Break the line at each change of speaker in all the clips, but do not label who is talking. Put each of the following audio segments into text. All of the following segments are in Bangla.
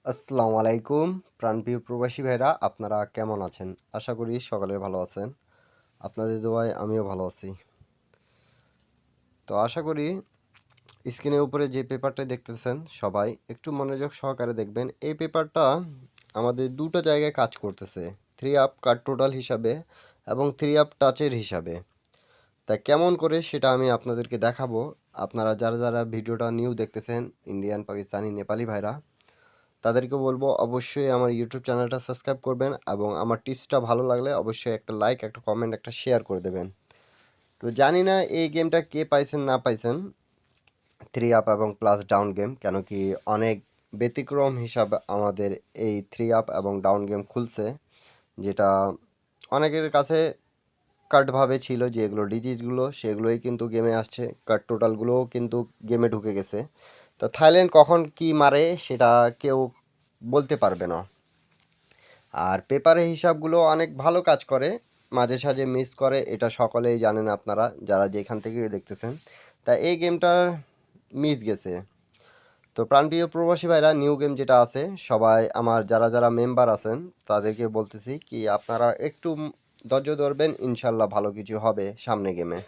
আসসালামু আলাইকুম প্রাণপ্রিয় প্রবাসী ভাইরা, আপনারা কেমন আছেন? আশা করি সকলে ভালো আছেন। আপনাদের দোয়ায় আমিও ভালো আছি। তো আশা করি স্ক্রিনের উপরে যে পেপারটা দেখতেছেন সবাই একটু মনোযোগ সহকারে দেখবেন। এই পেপারটা আমাদের দুটো জায়গায় কাজ করতেছে, থ্রি আপ কার্ড টোটাল হিসাবে এবং থ্রি আপ টাচের হিসাবে। তা কেমন করে সেটা আমি আপনাদেরকে দেখাবো। আপনারা যারা যারা ভিডিওটা নিউ দেখতেছেন, ইন্ডিয়ান, পাকিস্তানি, নেপালি ভাইরা, তাদেরকে বলবো অবশ্যই আমার ইউটিউব চ্যানেলটা সাবস্ক্রাইব করবেন এবং আমার টিপসটা ভালো লাগলে অবশ্যই একটা লাইক, একটা কমেন্ট, একটা শেয়ার করে দেবেন। তো জানি না এই গেমটা কে পাইছেন না পাইছেন, থ্রি আপ এবং প্লাস ডাউন গেম, কেন কি অনেক ব্যতিক্রম হিসাবে আমাদের এই থ্রি আপ এবং ডাউন গেম খুলছে, যেটা অনেকের কাছে কার্ডভাবে ছিল যে এগুলো ডিজিটগুলো সেগুলোই কিন্তু গেমে আসছে, কার্ড টোটালগুলোও কিন্তু গেমে ঢুকে গেছে। তো থাইল্যান্ড কখন কি মারে সেটা কেউ বলতে পারবে না। আর পেপারের হিসাবগুলো অনেক ভালো কাজ করে, মাঝে সাঝে মিস করে, এটা সকলেই জানেন আপনারা যারা যেখান থেকে দেখতেছেন। তা এই গেমটা মিস গেছে। তো প্রাণপ্রিয় প্রবাসী ভাইরা, নিউ গেম যেটা আছে, সবাই আমার যারা যারা মেম্বার আছেন তাদেরকে বলতেছি কি আপনারা একটু ধৈর্য ধরবেন, ইনশাল্লাহ ভালো কিছু হবে সামনে গেমে।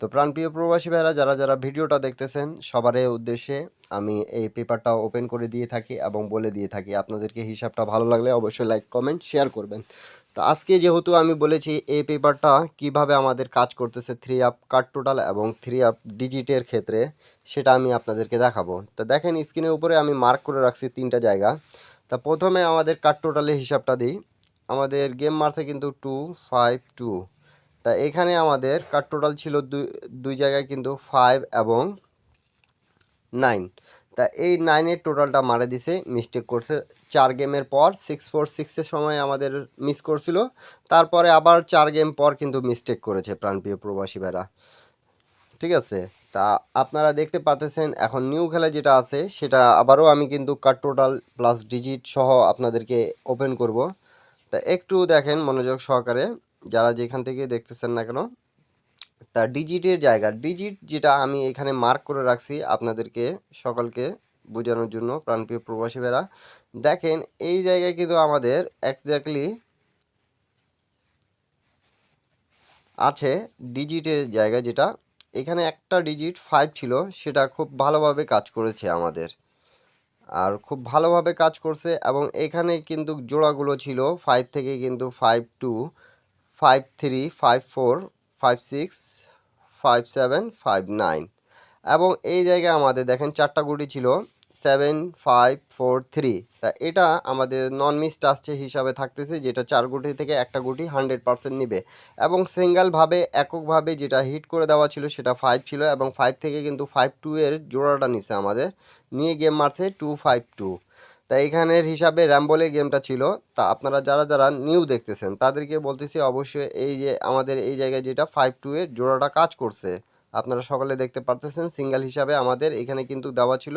তো প্রাণপ্রিয় প্রবাসী ভাইরা, যারা যারা ভিডিওটা দেখতেছেন সবারই উদ্দেশ্যে আমি এই পেপারটা ওপেন করে দিয়ে থাকি এবং বলে দিয়ে থাকি, আপনাদেরকে হিসাবটা ভালো লাগলে অবশ্যই লাইক, কমেন্ট, শেয়ার করবেন। তো আজকে যেহেতু আমি বলেছি এই পেপারটা কিভাবে আমাদের কাজ করতেছে থ্রি আপ কার্ড টোটাল এবং থ্রি আপ ডিজিটের ক্ষেত্রে, সেটা আমি আপনাদেরকে দেখাবো। তো দেখেন স্ক্রিনের উপরে আমি মার্ক করে রাখছি তিনটা জায়গা। তা প্রথমে আমাদের কার্ড টোটালের হিসাবটা দিই। আমাদের গেম মারছে কিন্তু 252। তা এখানে আমাদের কার্ড টোটাল ছিল দুই জায়গায় কিন্তু 5 এবং 9। তা এই 9-এর টোটালটা মারা দিছে, মিস্টেক করছে। 4 গেমের পর 646-এর সময় আমাদের মিস করছিল, তারপরে আবার 4 গেম পর কিন্তু মিস্টেক করেছে প্রাণপ্রিয় প্রবাসী ভাইরা, ঠিক আছে? তা আপনারা দেখতে পাচ্ছেন এখন নিউ খেলা যেটা আছে সেটা আবারও আমি কিন্তু কার্ড টোটাল প্লাস ডিজিট সহ আপনাদেরকে ওপেন করব। তা একটু দেখেন মনোযোগ সহকারে, যারা যেখান থেকে দেখতেছেন না কেন। তা ডিজিটের জায়গা, ডিজিট যেটা আমি এখানে মার্ক করে রাখছি আপনাদেরকে সকলকে বোঝানোর জন্য, প্রাণপ্রিয় প্রবাসী ভাইরা দেখেন এই জায়গায় কিন্তু আমাদের এক্স্যাক্টলি আছে ডিজিটের জায়গা, যেটা এখানে একটা ডিজিট 5 ছিল, সেটা খুব ভালোভাবে কাজ করেছে আমাদের, আর খুব ভালোভাবে কাজ করছে। এবং এখানে কিন্তু জোড়াগুলো ছিল 5 থেকে কিন্তু 52, 53, 54, 56, 57, 59। এবং এই জায়গায় আমাদের দেখেন চারটা গুটি ছিল 7, 5, 4, 3। তা এটা আমাদের নন মিস টাচে হিসাবে থাকতেছে, যেটা 4 গুটি থেকে একটা গুটি 100% নিবে। এবং সিঙ্গেলভাবে এককভাবে যেটা হিট করে দেওয়া ছিল সেটা 5 ছিল, এবং 5 থেকে কিন্তু 52 এর জোড়াটা নিছে আমাদের, নিয়ে গেম মারছে 252। তা এখানের হিসাবে র্যাম্বলে গেমটা ছিল। তা আপনারা যারা যারা নিউ দেখতেছেন তাদেরকে বলতেছি অবশ্যই এই যে আমাদের এই জায়গায় যেটা 52 এর জোড়াটা কাজ করছে, আপনারা সকলে দেখতে পারতেছেন সিঙ্গেল হিসাবে আমাদের এখানে কিন্তু দেওয়া ছিল,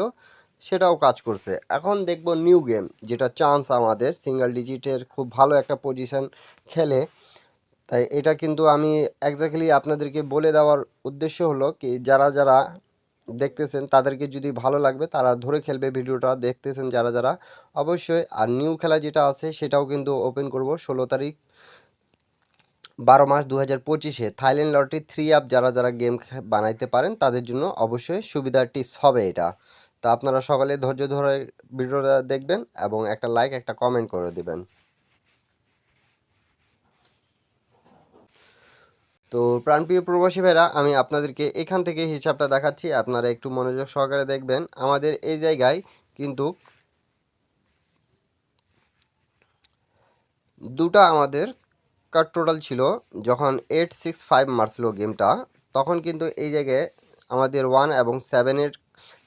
সেটাও কাজ করছে। এখন দেখব নিউ গেম যেটা চান্স আমাদের সিঙ্গেল ডিজিটের খুব ভালো একটা পজিশন খেলে। তাই এটা কিন্তু আমি এক্স্যাক্টলি আপনাদেরকে বলে দেওয়ার উদ্দেশ্য হলো কি যারা যারা দেখতেছেন তাদেরকে যদি ভালো লাগবে তারা ধরে খেলবে, ভিডিওটা দেখতেছেন যারা যারা অবশ্যই। আর নিউ খেলা যেটা আছে সেটাও কিন্তু ওপেন করব 16 তারিখ 12 মাস 2025-এ থাইল্যান্ড লটারি থ্রি আপ যারা যারা গেম বানাইতে পারেন তাদের জন্য অবশ্যই সুবিধার টিপস হবে এটা। তা আপনারা সকালে ধৈর্য ধরে ভিডিওটা দেখবেন এবং একটা লাইক, একটা কমেন্ট করে দিবেন। তো প্রাণপ্রিয় প্রবাসী ভাইরা, আমি আপনাদেরকে এখান থেকে হিসাবটা দেখাচ্ছি, আপনারা একটু মনোযোগ সহকারে দেখবেন। আমাদের এই জায়গায় কিন্তু দুটা আমাদের কার্ড টোটাল ছিল, যখন 865 মারছিল গেমটা তখন কিন্তু এই জায়গায় আমাদের 1 এবং 7-এর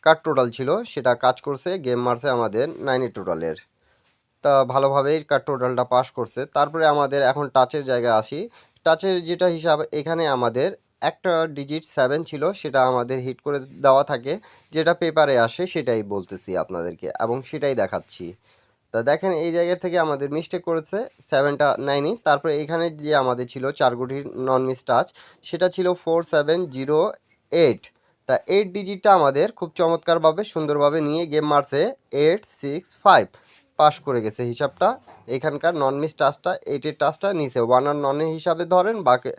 কার্ড টোটাল ছিল, সেটা কাজ করছে, গেম মারছে আমাদের 9-এর টোটালের। তা ভালোভাবেই কার্ড টোটালটা পাস করছে। তারপরে আমাদের এখন টাচের জায়গায় আসি। টাচের যেটা হিসাব, এখানে আমাদের একটা ডিজিট 7 ছিল, সেটা আমাদের হিট করে দেওয়া থাকে, যেটা পেপারে আসে সেটাই বলতেছি আপনাদেরকে এবং সেটাই দেখাচ্ছি। তা দেখেন এই জায়গা থেকে আমাদের মিস্টেক করেছে, 7টা 9ই। তারপরে এখানে যে আমাদের ছিল 4 গুটির নন মিস টাচ, সেটা ছিল 4708। তা 8 ডিজিটটা আমাদের খুব চমৎকারভাবে সুন্দরভাবে নিয়ে গেম মারছে 865 পাস করে গেছে হিসাবটা। এখানকার নন মিস টাচটা 8-এর টাচটা নিচে 1 আর ননের হিসাবে ধরেন বাকি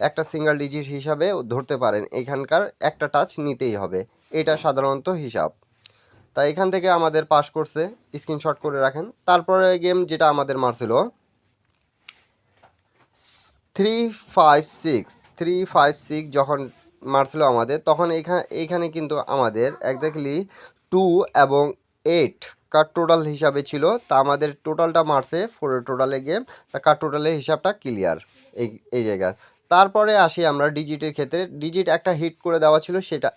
একটা সিঙ্গেল ডিজিট হিসাবে ধরতে পারেন, এখানকার একটা টাচ নিতেই হবে, এটা সাধারণত হিসাব। তাই এখান থেকে আমাদের পাস করছে, স্ক্রিনশট করে রাখেন। তারপরে গেম যেটা আমাদের মারছিল 356 যখন মারছিল আমাদের, তখন এইখানে কিন্তু আমাদের এক্স্যাক্টলি 2 এবং 8 কার টোটাল হিসাবে ছিল। তা আমাদের টোটালটা মারছে 4 টোটালে গেম, তা কার টোটালের হিসাবটা ক্লিয়ার এই জায়গায়। তারপরে আসি আমরা ডিজিটের ক্ষেত্রে, ডিজিট একটা হিট করে দেওয়া ছিল সেটা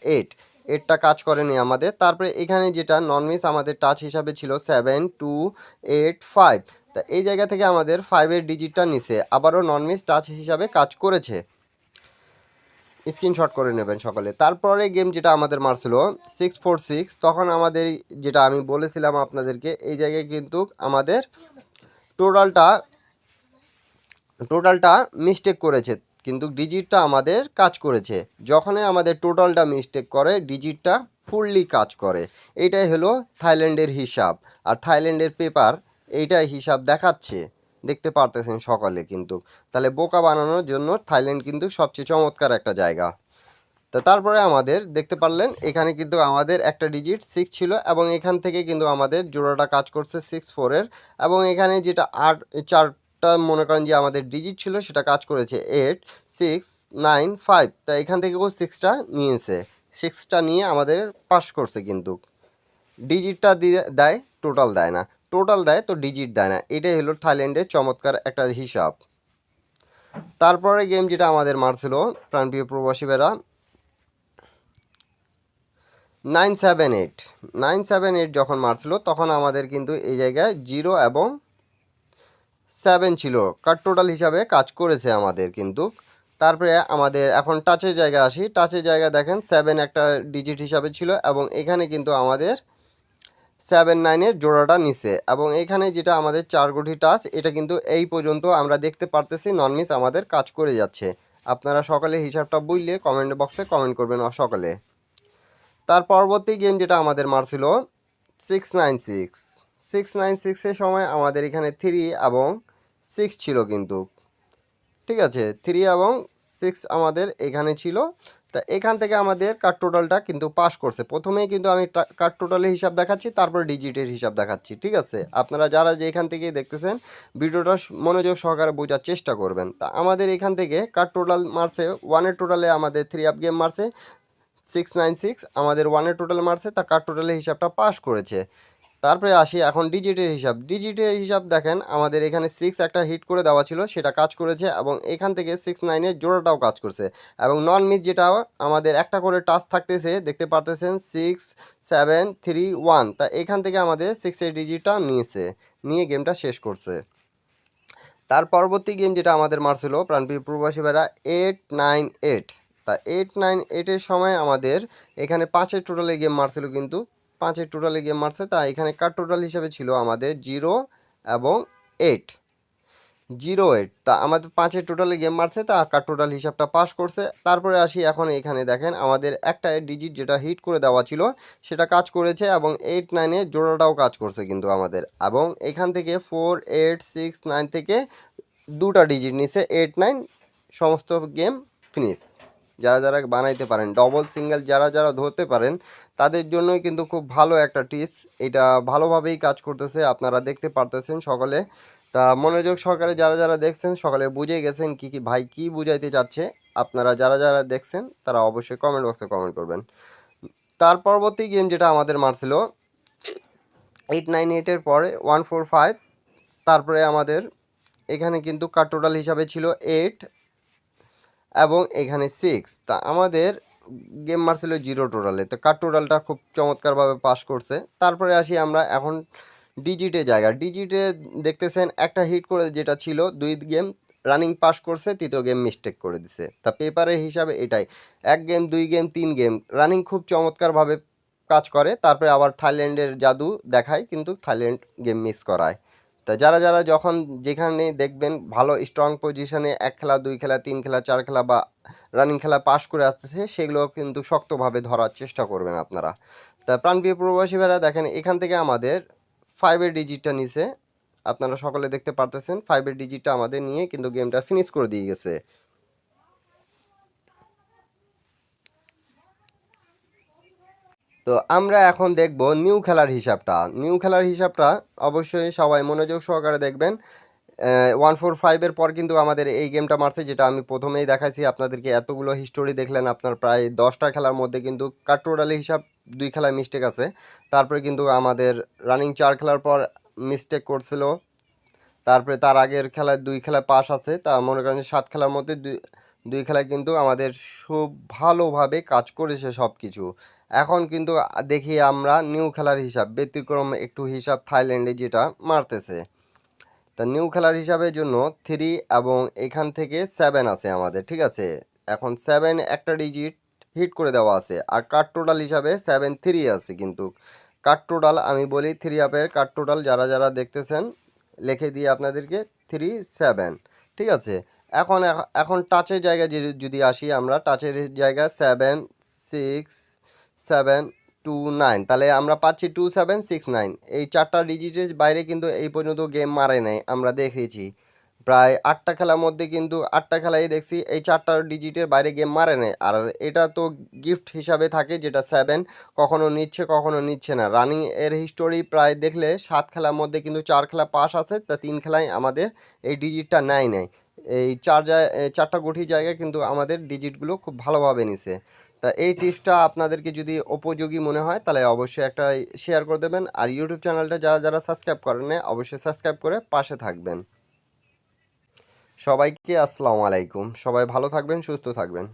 8টা কাজ করেনি আমাদের। তারপরে এখানে যেটা নন মিস আমাদের টাচ হিসাবে ছিল 7285, তা এই জায়গা থেকে আমাদের 5-এর ডিজিটটা নিচে আবারও নন মিস টাচ হিসাবে কাজ করেছে, স্ক্রিনশট করে নেবেন সকলে। তারপরে গেম যেটা আমাদের মারছিল 646, তখন আমাদের যেটা আমি বলেছিলাম আপনাদেরকে, এই জায়গায় কিন্তু আমাদের টোটালটা মিস্টেক করেছে, কিন্তু ডিজিটটা আমাদের কাজ করেছে। যখনই আমাদের টোটালটা মিস্টেক করে ডিজিটটা ফুললি কাজ করে। এইটাই হলো থাইল্যান্ডের হিসাব, আর থাইল্যান্ডের পেপার এইটাই হিসাব দেখাচ্ছে, দেখতে পারতেছেন সকলে কিন্তু। তাহলে বোকা বানানোর জন্য থাইল্যান্ড কিন্তু সবচেয়ে চমৎকার একটা জায়গা। তো তারপরে আমাদের দেখতে পারলেন এখানে কিন্তু আমাদের একটা ডিজিট 6 ছিল, এবং এখান থেকে কিন্তু আমাদের জোড়াটা কাজ করছে 64-এর, এবং এখানে যেটা 4টা মনে করেন যে আমাদের ডিজিট ছিল সেটা কাজ করেছে 8695, তা এখান থেকে ও 6টা নিয়েছে, 6টা নিয়ে আমাদের পাস করছে। কিন্তু ডিজিটটা দিয়ে দেয়, টোটাল দেয় না, টোটাল দেয় তো ডিজিট দেয় না, এটাই হলো থাইল্যান্ডের চমৎকার একটা হিসাব। তারপরে গেম যেটা আমাদের মারছিল প্রাণপ্রিয় প্রবাসী বেরা 978 যখন মারছিল, তখন আমাদের কিন্তু এই জায়গায় 0 এবং 7 ছিল, কার টোটাল হিসাবে কাজ করেছে আমাদের কিন্তু। তারপরে আমাদের এখন টাচের জায়গা আসি, টাচের জায়গা দেখেন 7 একটা ডিজিট হিসাবে ছিল, এবং এখানে কিন্তু আমাদের 79-এর জোড়াটা নিচে, এবং এখানে যেটা আমাদের 4 গুটি টাচ, এটা কিন্তু এই পর্যন্ত আমরা দেখতে পারতেছি নন মিস আমাদের কাজ করে যাচ্ছে। আপনারা সকালে হিসাবটা বুঝলে কমেন্ট বক্সে কমেন্ট করবেন সকালে। তার পরবর্তী গেম যেটা আমাদের মারছিল 696 এর সময় আমাদের এখানে 3 এবং 6 ছিল কিন্তু, ঠিক আছে, 3 এবং 6 আমাদের এখানে ছিল। তা এখান থেকে আমাদের কার টোটালটা কিন্তু পাস করছে। প্রথমেই কিন্তু আমি কার টোটালের হিসাব দেখাচ্ছি, তারপর ডিজিটের হিসাব দেখাচ্ছি, ঠিক আছে। আপনারা যারা যে এখান থেকে দেখতেছেন ভিডিওটা মনোযোগ সহকারে বোঝার চেষ্টা করবেন। তা আমাদের এখান থেকে কার টোটাল মারছে 1-এর টোটালে আমাদের 3 আপ গেম মারছে 696, আমাদের 1-এর টোটাল মারছে, তা কার টোটালের হিসাবটা পাস করেছে। তারপরে আসি এখন ডিজিটের হিসাব দেখেন, আমাদের এখানে 6 একটা হিট করে দেওয়া ছিল সেটা কাজ করেছে, এবং এখান থেকে 69-এর জোড়াটাও কাজ করছে, এবং নন মিস যেটা আমাদের একটা করে টাচ থাকতেছে দেখতে পারতেছেন 6731, তা এখান থেকে আমাদের 6-এর ডিজিটটা নিয়ে গেমটা শেষ করছে। তার পরবর্তী গেম যেটা আমাদের মারছিল প্রাণপ্রিয় প্রবাসী ভাইরা 898, তা 898-এর সময় আমাদের এখানে 5-এর টোটালে গেম মারছিল, কিন্তু 5-এর টোটালে গেম মারছে, তা এখানে কার টোটাল হিসেবে ছিল আমাদের 0 এবং 8, তা আমাদের 5-এর টোটালে গেম মারছে, তা কার টোটাল হিসাবটা পাস করছে। তারপরে আসি এখন এখানে দেখেন আমাদের একটা ডিজিট যেটা হিট করে দেওয়া ছিল সেটা কাজ করেছে, এবং 8-9-এর জোড়াটাও কাজ করছে কিন্তু আমাদের, এবং এখান থেকে 4869 থেকে 2টা ডিজিট নিচে 8-9, সমস্ত গেম ফিনিশ। যারা বানাইতে পারেন ডবল সিঙ্গেল যারা ধরতে পারেন তাদের জন্যই কিন্তু খুব ভালো একটা টিপস, এটা ভালোভাবেই কাজ করতেছে, আপনারা দেখতে পারতেছেন সকলে। তা মনোযোগ সহকারে যারা দেখছেন সকলে বুঝে গেছেন কি ভাই কি বুঝাইতে চাচ্ছে। আপনারা যারা দেখছেন তারা অবশ্যই কমেন্ট বক্সে কমেন্ট করবেন। তার পরবর্তী গেম যেটা আমাদের মারছিল 898-এর পরে 145, তারপরে আমাদের এখানে কিন্তু কার টোটাল হিসাবে ছিল 8 এবং এখানে 6, তা আমাদের গেম মারছিল 0 টোটালে, তো কার টোটালটা খুব চমৎকারভাবে পাস করছে। তারপরে আসি আমরা এখন ডিজিটে দেখতেছেন একটা হিট করে যেটা ছিল 2 গেম রানিং পাস করছে, 3য় গেম মিস্টেক করে দিছে। তা পেপারের হিসাবে এটাই 1 গেম 2 গেম 3 গেম রানিং খুব চমৎকারভাবে কাজ করে, তারপরে আবার থাইল্যান্ডের জাদু দেখায় কিন্তু থাইল্যান্ড গেম মিস করায়। তা যারা যারা যখন যেখানে দেখবেন ভালো স্ট্রং পজিশনে 1 খেলা 2 খেলা 3 খেলা 4 খেলা বা রানিং খেলা পাস করে আসতেছে সেগুলো কিন্তু শক্তভাবে ধরার চেষ্টা করবেন আপনারা। তা প্রাণপ্রিয় প্রবাসী ভাইরা দেখেন এখান থেকে আমাদের 5 এর ডিজিটটা নিছে, আপনারা সকলে দেখতে পারতেছেন 5 এর ডিজিটটা আমাদের নিয়ে কিন্তু গেমটা ফিনিশ করে দিয়ে গেছে। তো আমরা এখন দেখব নিউ খেলার হিসাবটা। নিউ খেলার হিসাবটা অবশ্যই সবাই মনোযোগ সহকারে দেখবেন। 145 এর পর কিন্তু আমাদের এই গেমটা মারছে, যেটা আমি প্রথমেই দেখাইছি আপনাদেরকে। এতগুলো হিস্টোরি দেখলেন, আপনার প্রায় 10টা খেলার মধ্যে কিন্তু কাট টোটালি হিসাব 2 খেলায় মিস্টেক আছে। তারপরে কিন্তু আমাদের রানিং 4 খেলার পর মিস্টেক করছিল। তারপরে তার আগের খেলায় 2 খেলায় পাস আছে। তা মনে করেন 7 খেলার মধ্যে 2 খেলায় কিন্তু আমাদের খুব ভালোভাবে কাজ করেছে সব কিছু। এখন কিন্তু দেখি আমরা নিউ খেলার হিসাব, ব্যতিক্রম একটু হিসাব থাইল্যান্ডে যেটা মারতেছে। তা নিউ খেলার হিসাবের জন্য 3 এবং এখান থেকে 7 আছে আমাদের, ঠিক আছে। এখন 7 একটা ডিজিট হিট করে দেওয়া আছে, আর কাট টোটাল হিসাবে 7-3 আছে। কিন্তু কাট টোটাল আমি বলি 3 আপের কাট টোটাল যারা যারা দেখতেছেন লিখে দিয়ে আপনাদেরকে 3-7, ঠিক আছে। এখন এখন টাচের জায়গায় যদি আসি, আমরা টাচের জায়গা 7-6-7-2-9, তাহলে আমরা পাচ্ছি 2-7-6-9। এই 4টা ডিজিটের বাইরে কিন্তু এই পর্যন্ত গেম মারে নাই, আমরা দেখেছি। প্রায় 8টা খেলার মধ্যে কিন্তু 8টা খেলাই দেখছি এই 4টা ডিজিটের বাইরে গেম মারে নাই। আর এটা তো গিফট হিসাবে থাকে, যেটা 7 কখনো নিচ্ছে কখনো নিচ্ছে না। রানিং এর হিস্টোরি প্রায় দেখলে 7 খেলার মধ্যে কিন্তু 4 খেলা পাস আছে, তা 3 খেলায় আমাদের এই ডিজিটটা নেয় নাই। এই 4টা গুঠির জায়গায় কিন্তু আমাদের ডিজিটগুলো খুব ভালোভাবে নিছে। তা এই টিপসটা আপনাদেরকে যদি উপযোগী মনে হয় তাহলে অবশ্যই একটা শেয়ার করে দেবেন। আর ইউটিউব চ্যানেলটা যারা যারা সাবস্ক্রাইব করেন না অবশ্যই সাবস্ক্রাইব করে পাশে থাকবেন। সবাইকে আসসালামু আলাইকুম। সবাই ভালো থাকবেন, সুস্থ থাকবেন।